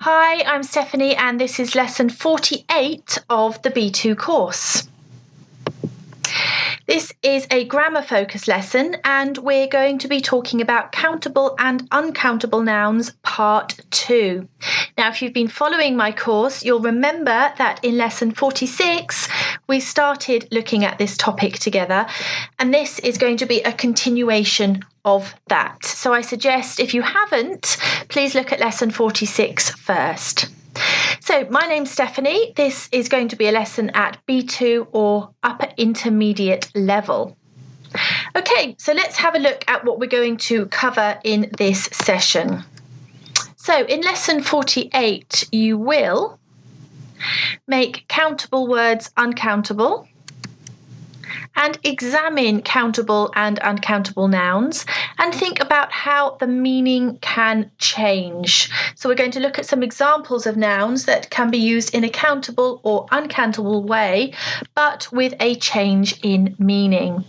Hi, I'm Stephanie and this is lesson 48 of the B2 course. This is a grammar focus lesson and we're going to be talking about countable and uncountable nouns part 2. Now, if you've been following my course, you'll remember that in lesson 46 we started looking at this topic together, and this is going to be a continuation of that. So I suggest if you haven't, please look at lesson 46 first. So my name's Stephanie. This is going to be a lesson at B2 or upper intermediate level. Okay, so let's have a look at what we're going to cover in this session. So in lesson 48, you will make countable words uncountable and examine countable and uncountable nouns and think about how the meaning can change. So we're going to look at some examples of nouns that can be used in a countable or uncountable way, but with a change in meaning.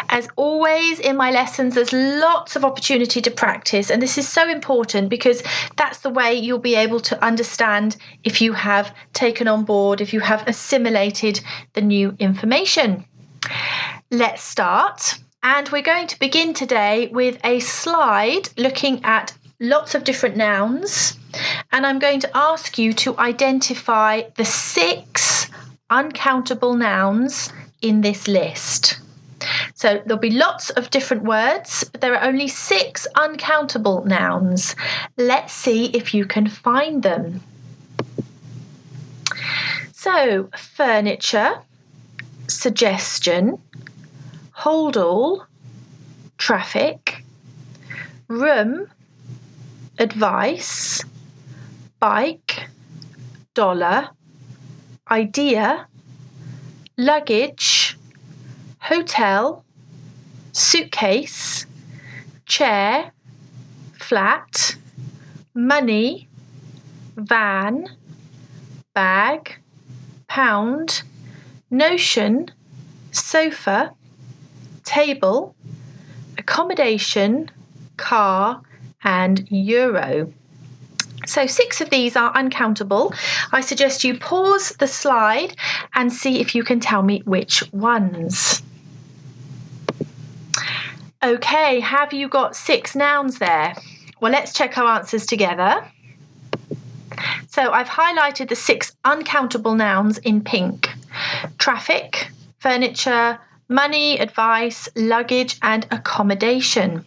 As always in my lessons, there's lots of opportunity to practice, and this is so important because that's the way you'll be able to understand if you have taken on board, if you have assimilated the new information. Let's start, and we're going to begin today with a slide looking at lots of different nouns, and I'm going to ask you to identify the 6 uncountable nouns in this list. So there'll be lots of different words, but there are only 6 uncountable nouns. Let's see if you can find them. So furniture, suggestion, hold all, traffic, room, advice, bike, dollar, idea, luggage, hotel, suitcase, chair, flat, money, van, bag, pound, notion, sofa, table, accommodation, car, and euro. So 6 of these are uncountable. I suggest you pause the slide and see if you can tell me which ones. Okay, have you got 6 nouns there? Well, let's check our answers together. So I've highlighted the 6 uncountable nouns in pink: traffic, furniture, money, advice, luggage, and accommodation.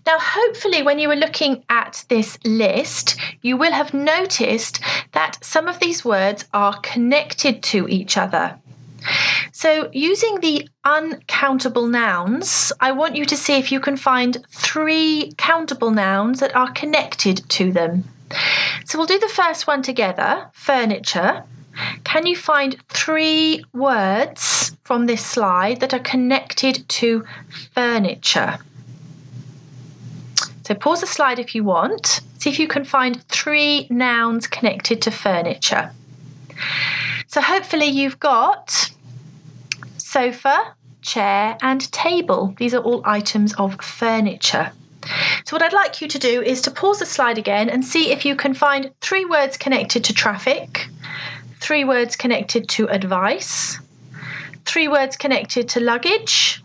Now, hopefully, when you were looking at this list, you will have noticed that some of these words are connected to each other. So using the uncountable nouns, I want you to see if you can find 3 countable nouns that are connected to them. So we'll do the first one together, furniture. Can you find 3 words from this slide that are connected to furniture? So pause the slide if you want. See if you can find 3 nouns connected to furniture. So hopefully you've got sofa, chair, and table. These are all items of furniture. So what I'd like you to do is to pause the slide again and see if you can find 3 words connected to traffic, 3 words connected to advice, 3 words connected to luggage,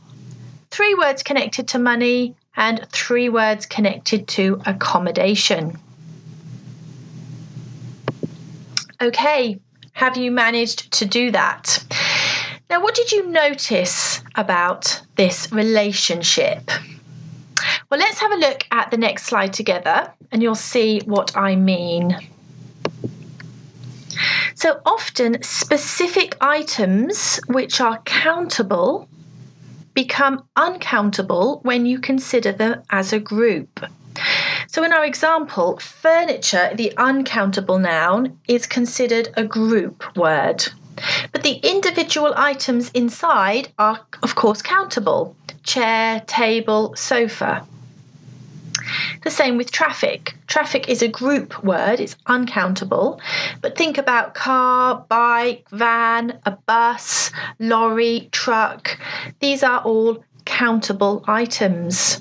3 words connected to money, and 3 words connected to accommodation. Okay, have you managed to do that? Now, what did you notice about this relationship? Well, let's have a look at the next slide together and you'll see what I mean. So often specific items which are countable become uncountable when you consider them as a group. So in our example, furniture, the uncountable noun, is considered a group word. But the individual items inside are, of course, countable: chair, table, sofa. The same with traffic. Traffic is a group word, it's uncountable. But think about car, bike, van, a bus, lorry, truck. These are all countable items.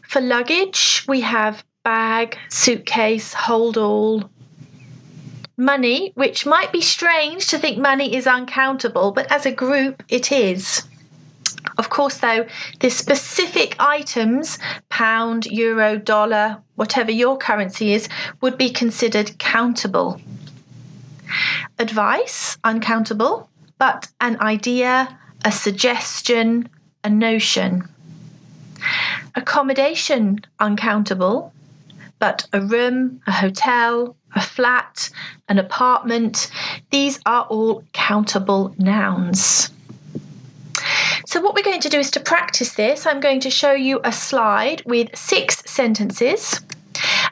For luggage, we have bag, suitcase, hold all. Money, which might be strange to think money is uncountable, but as a group it is. Of course, though, the specific items, pound, euro, dollar, whatever your currency is, would be considered countable. Advice, uncountable, but an idea, a suggestion, a notion. Accommodation, uncountable, but a room, a hotel, a flat, an apartment, these are all countable nouns. So what we're going to do is to practice this, I'm going to show you a slide with 6 sentences.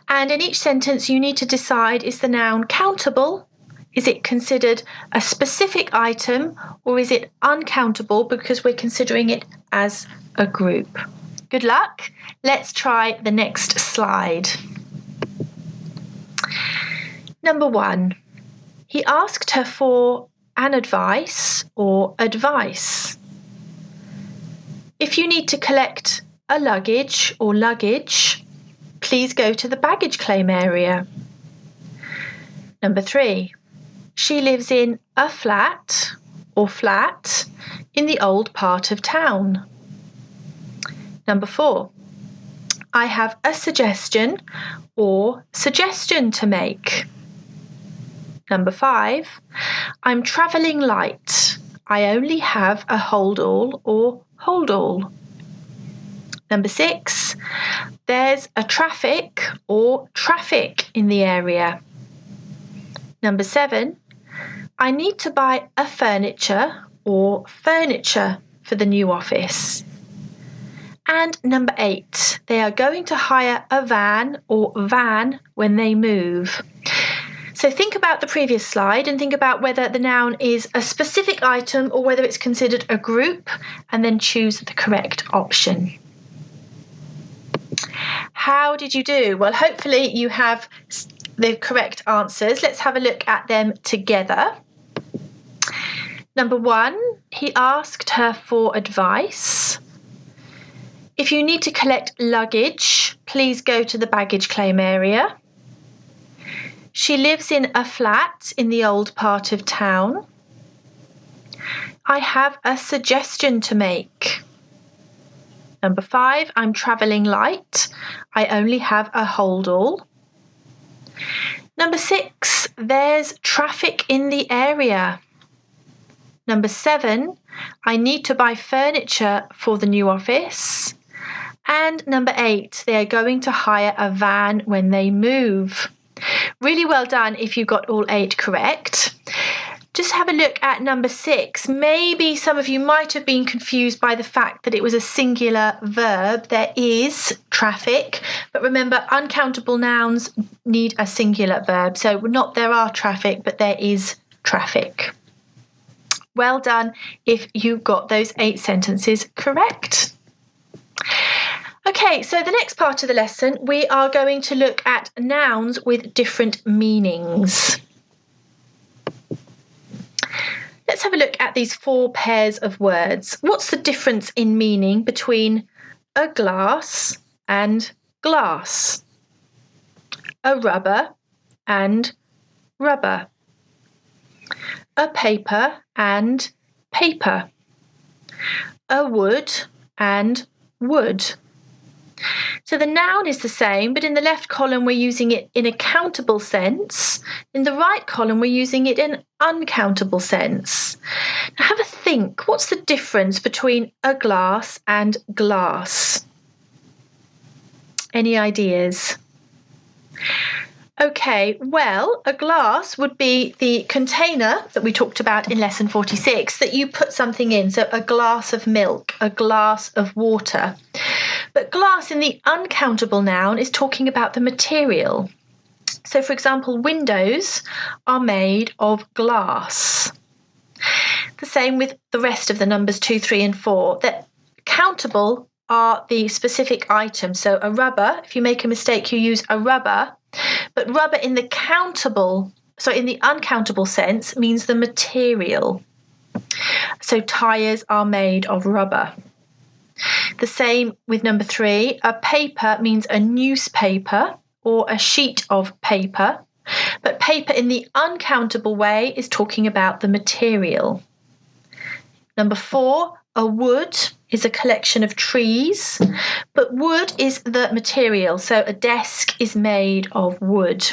And in each sentence you need to decide, is the noun countable? Is it considered a specific item, or is it uncountable because we're considering it as a group? Good luck. Let's try the next slide. Number 1. He asked her for an advice or advice. If you need to collect a luggage or luggage, please go to the baggage claim area. Number 3. She lives in a flat or flat in the old part of town. Number 4. I have a suggestion or suggestion to make. Number 5. I'm travelling light. I only have a hold all or hold all. Number 6. There's a traffic or traffic in the area. Number 7. I need to buy a furniture or furniture for the new office. And number 8. They are going to hire a van or van when they move. So think about the previous slide and think about whether the noun is a specific item or whether it's considered a group, and then choose the correct option. How did you do? Well, hopefully you have the correct answers. Let's have a look at them together. Number 1, he asked her for advice. If you need to collect luggage, please go to the baggage claim area. She lives in a flat in the old part of town. I have a suggestion to make. Number 5, I'm travelling light. I only have a hold all. Number 6, there's traffic in the area. Number 7, I need to buy furniture for the new office. And number 8, they are going to hire a van when they move. Really well done if you got all 8 correct. Just have a look at number 6. Maybe some of you might have been confused by the fact that it was a singular verb. There is traffic, but remember, uncountable nouns need a singular verb. So not there are traffic, but there is traffic. Well done if you got those 8 sentences correct. Okay, so the next part of the lesson, we are going to look at nouns with different meanings. Let's have a look at these 4 pairs of words. What's the difference in meaning between a glass and glass? A rubber and rubber. A paper and paper. A wood and wood. So the noun is the same, but in the left column we're using it in a countable sense. In the right column we're using it in uncountable sense. Now have a think. What's the difference between a glass and glass? Any ideas? Okay, well, a glass would be the container that we talked about in lesson 46 that you put something in. So a glass of milk, a glass of water. But glass in the uncountable noun is talking about the material. So, for example, windows are made of glass. The same with the rest of the numbers 2, 3 and 4. That countable are the specific items. So a rubber, if you make a mistake, you use a rubber. But rubber in the uncountable sense means the material. So tyres are made of rubber. The same with number 3. A paper means a newspaper, or a sheet of paper. But paper in the uncountable way is talking about the material. Number 4, a wood is a collection of trees, but wood is the material, so a desk is made of wood.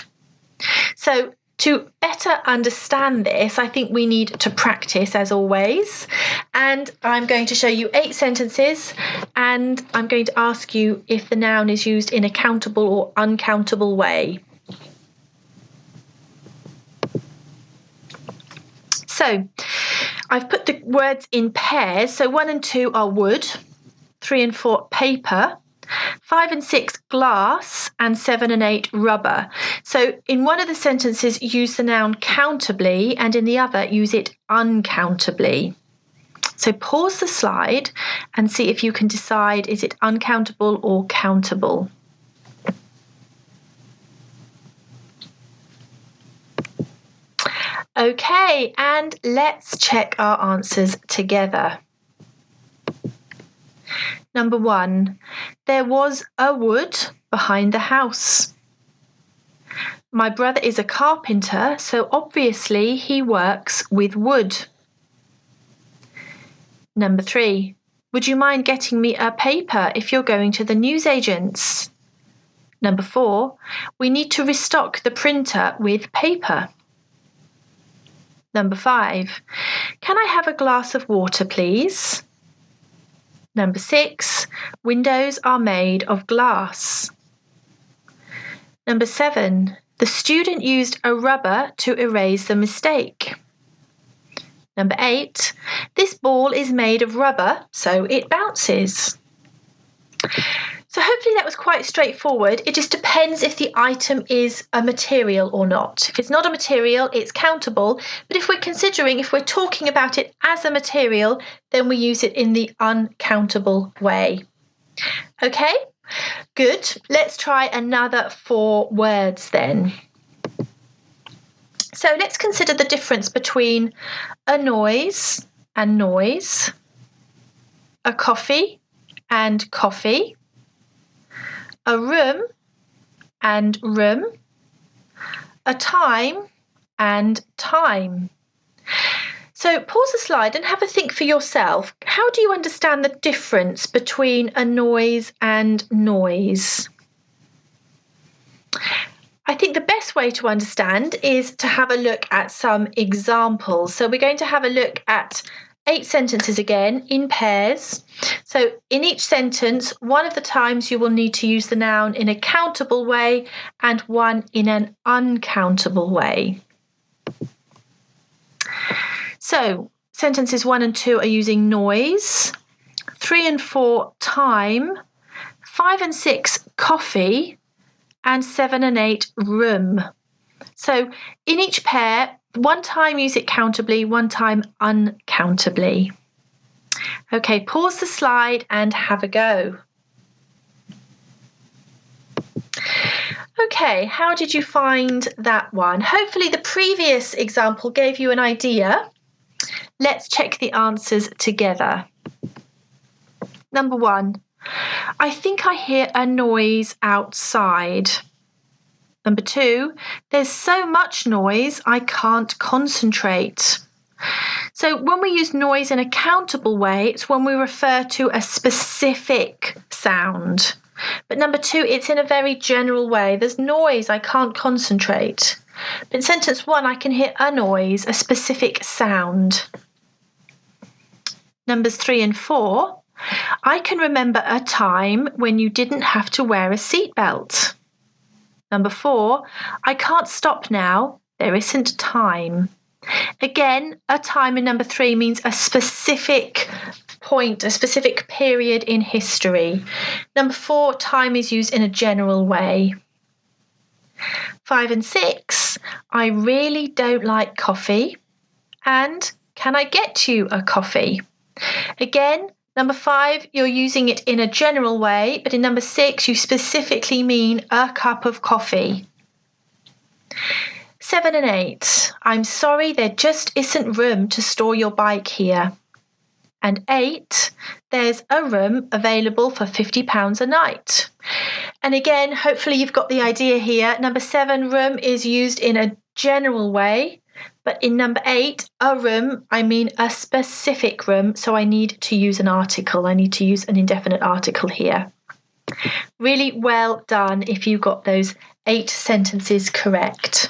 So to better understand this, I think we need to practice as always. And I'm going to show you 8 sentences, and I'm going to ask you if the noun is used in a countable or uncountable way. So I've put the words in pairs. So 1 and 2 are wood, 3 and 4 paper, 5 and 6 glass, and 7 and 8 rubber. So in one of the sentences, use the noun countably, and in the other, use it uncountably. So pause the slide and see if you can decide, is it uncountable or countable? Okay, and let's check our answers together. Number 1, there was a wood behind the house. My brother is a carpenter, so obviously he works with wood. Number 3, would you mind getting me a paper if you're going to the newsagents? Number 4, we need to restock the printer with paper. Number 5, can I have a glass of water, please? Number 6, windows are made of glass. Number 7, the student used a rubber to erase the mistake. Number 8, this ball is made of rubber, so it bounces. So hopefully that was quite straightforward. It just depends if the item is a material or not. If it's not a material, it's countable. But if we're talking about it as a material, then we use it in the uncountable way. Okay, good. Let's try another 4 words then. So let's consider the difference between a noise and noise, a coffee and coffee, a room and room, a time and time. So pause the slide and have a think for yourself. How do you understand the difference between a noise and noise? I think the best way to understand is to have a look at some examples. So we're going to have a look at 8 sentences again in pairs. So in each sentence, one of the times you will need to use the noun in a countable way and one in an uncountable way. So sentences 1 and 2 are using noise, 3 and 4 time, 5 and 6 coffee, and 7 and 8 room. So in each pair, one time use it countably, one time uncountably. Okay, pause the slide and have a go. Okay, how did you find that one? Hopefully the previous example gave you an idea. Let's check the answers together. Number 1, I think I hear a noise outside. Number 2, there's so much noise I can't concentrate. So when we use noise in a countable way, it's when we refer to a specific sound. But number 2, it's in a very general way. There's noise, I can't concentrate. But in sentence 1, I can hear a noise, a specific sound. Numbers 3 and 4, I can remember a time when you didn't have to wear a seatbelt. Number 4, I can't stop now, there isn't time. Again, a time in number 3 means a specific point, a specific period in history. Number 4, time is used in a general way. 5 and 6, I really don't like coffee. And can I get you a coffee? Again, number 5, you're using it in a general way, but in number 6, you specifically mean a cup of coffee. 7 and 8, I'm sorry, there just isn't room to store your bike here. and 8, there's a room available for £50 a night. And again, hopefully you've got the idea here. Number 7, room is used in a general way, but in number 8, a room, I mean a specific room, so I need to use an article. I need to use an indefinite article here. Really well done if you got those 8 sentences correct.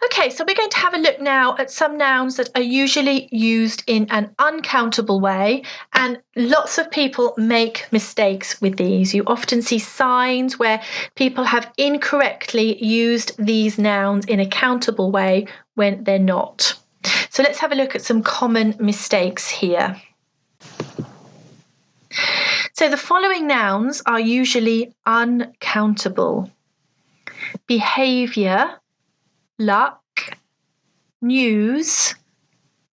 Okay, so we're going to have a look now at some nouns that are usually used in an uncountable way, and lots of people make mistakes with these. You often see signs where people have incorrectly used these nouns in a countable way when they're not. So let's have a look at some common mistakes here. So the following nouns are usually uncountable: behaviour, luck, news,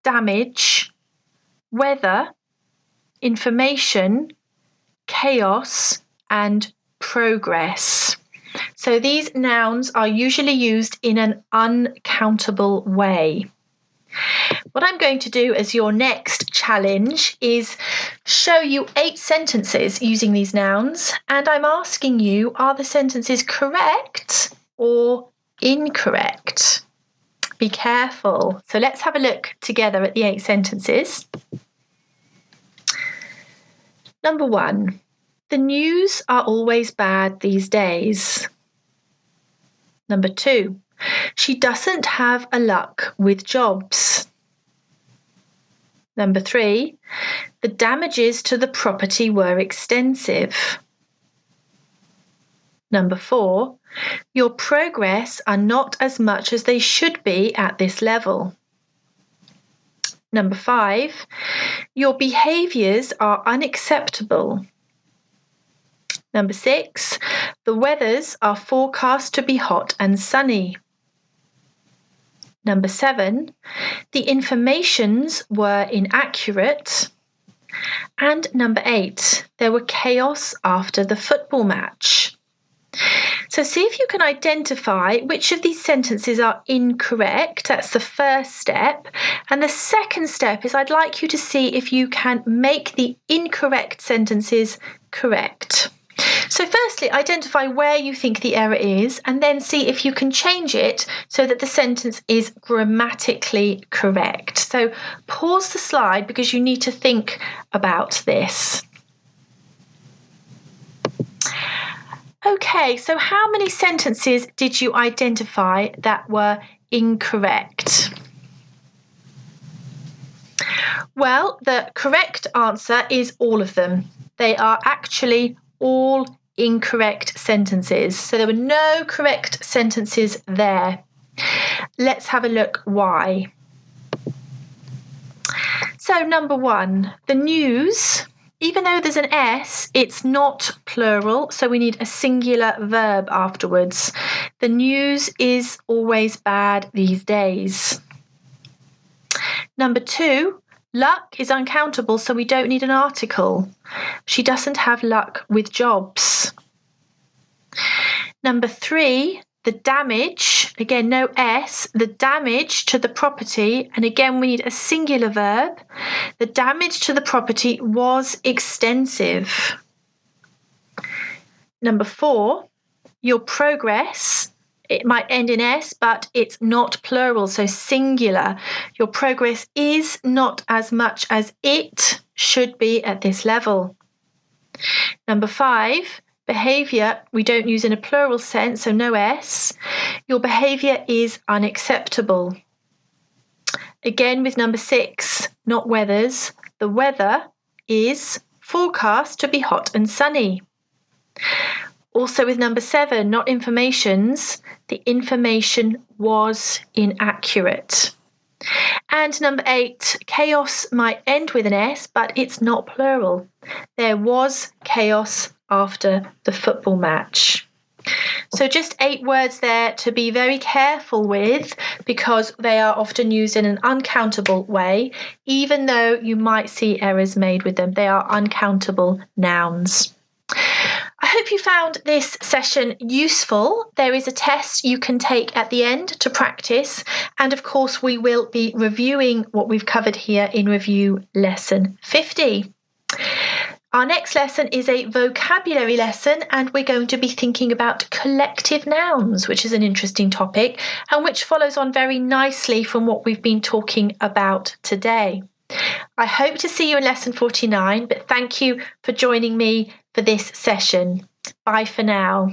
damage, weather, information, chaos, and progress. So these nouns are usually used in an uncountable way. What I'm going to do as your next challenge is show you 8 sentences using these nouns, and I'm asking you, are the sentences correct or incorrect? Be careful. So let's have a look together at the 8 sentences. Number 1, the news are always bad these days. Number 2, she doesn't have a luck with jobs. Number 3, the damages to the property were extensive. Number 4, your progress are not as much as they should be at this level. Number 5, your behaviours are unacceptable. Number 6, the weathers are forecast to be hot and sunny. Number 7, the informations were inaccurate. And number 8, there were chaos after the football match. So see if you can identify which of these sentences are incorrect. That's the first step. And the second step is I'd like you to see if you can make the incorrect sentences correct. So firstly, identify where you think the error is, and then see if you can change it so that the sentence is grammatically correct. So pause the slide because you need to think about this. Okay, so how many sentences did you identify that were incorrect? Well, the correct answer is all of them. They are actually all incorrect sentences. So there were no correct sentences there. Let's have a look why. So number 1, the news, even though there's an S, it's not plural, so we need a singular verb afterwards. The news is always bad these days. Number 2, luck is uncountable, so we don't need an article. She doesn't have luck with jobs. Number 3, the damage, again no S, the damage to the property, and again we need a singular verb. The damage to the property was extensive. Number 4, your progress, it might end in S, but it's not plural, so singular. Your progress is not as much as it should be at this level. Number 5, behaviour, we don't use in a plural sense, so no S. Your behaviour is unacceptable. Again with number 6, not weathers. The weather is forecast to be hot and sunny. Also with number 7, not informations. The information was inaccurate. And number 8, chaos might end with an S, but it's not plural. There was chaos after the football match. So just 8 words there to be very careful with because they are often used in an uncountable way, even though you might see errors made with them. They are uncountable nouns. I I hope you found this session useful. There is a test you can take at the end to practice. And of course, we will be reviewing what we've covered here in Review Lesson 50. Our next lesson is a vocabulary lesson, and we're going to be thinking about collective nouns, which is an interesting topic and which follows on very nicely from what we've been talking about today. I hope to see you in lesson 49, but thank you for joining me for this session. Bye for now.